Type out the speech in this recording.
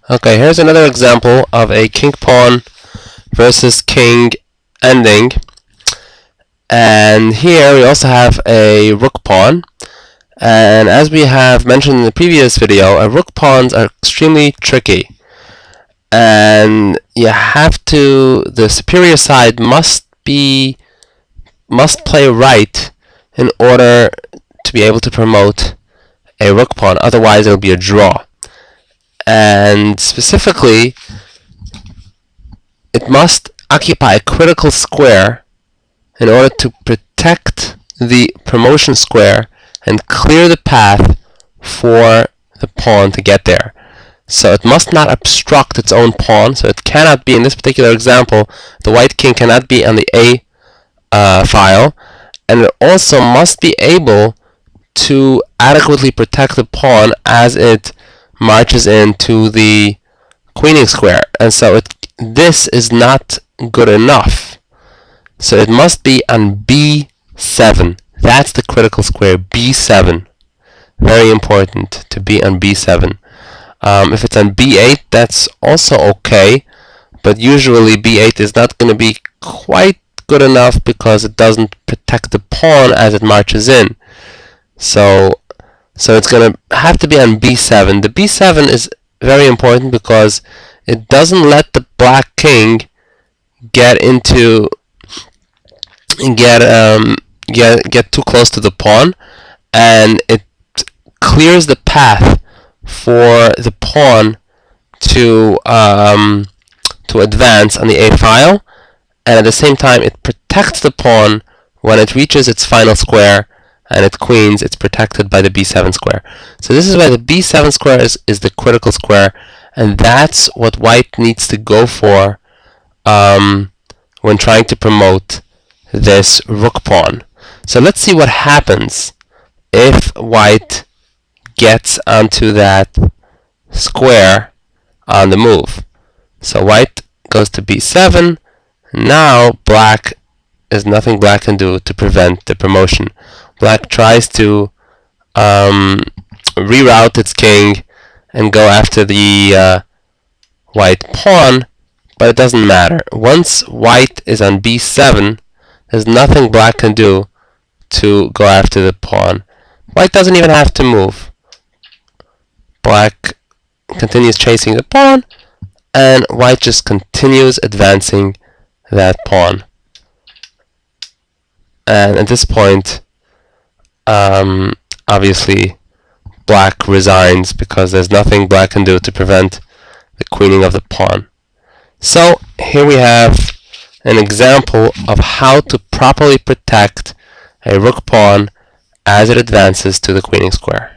Okay, here's another example of a king pawn versus king ending. And here we also have a rook pawn. And as we have mentioned in the previous video, rook pawns are extremely tricky. And you have to, the superior side must play right in order to be able to promote a rook pawn. Otherwise, it'll be a draw. And specifically, it must occupy a critical square in order to protect the promotion square and clear the path for the pawn to get there. So it must not obstruct its own pawn. So it cannot be, in this particular example, the white king cannot be on the A file, and it also must be able to adequately protect the pawn as it marches into the queening square. And so this is not good enough. So it must be on B7. That's the critical square, B7. Very important to be on B7. If it's on B8, that's also okay, but usually B8 is not going to be quite good enough because it doesn't protect the pawn as it marches in. So it's going to have to be on B7. The B7 is very important because it doesn't let the black king get too close to the pawn, and it clears the path for the pawn to advance on the A file, and at the same time it protects the pawn when it reaches its final square and it queens. It's protected by the B7 square. So this is why the B7 square is the critical square, and that's what white needs to go for when trying to promote this rook pawn. So let's see what happens if white gets onto that square on the move. So white goes to B7. Now black is nothing black can do to prevent the promotion. Black tries to reroute its king and go after the white pawn, but it doesn't matter. Once white is on B7, there's nothing black can do to go after the pawn. White doesn't even have to move. Black continues chasing the pawn, and white just continues advancing that pawn. And at this point, obviously, black resigns because there's nothing black can do to prevent the queening of the pawn. So here we have an example of how to properly protect a rook pawn as it advances to the queening square.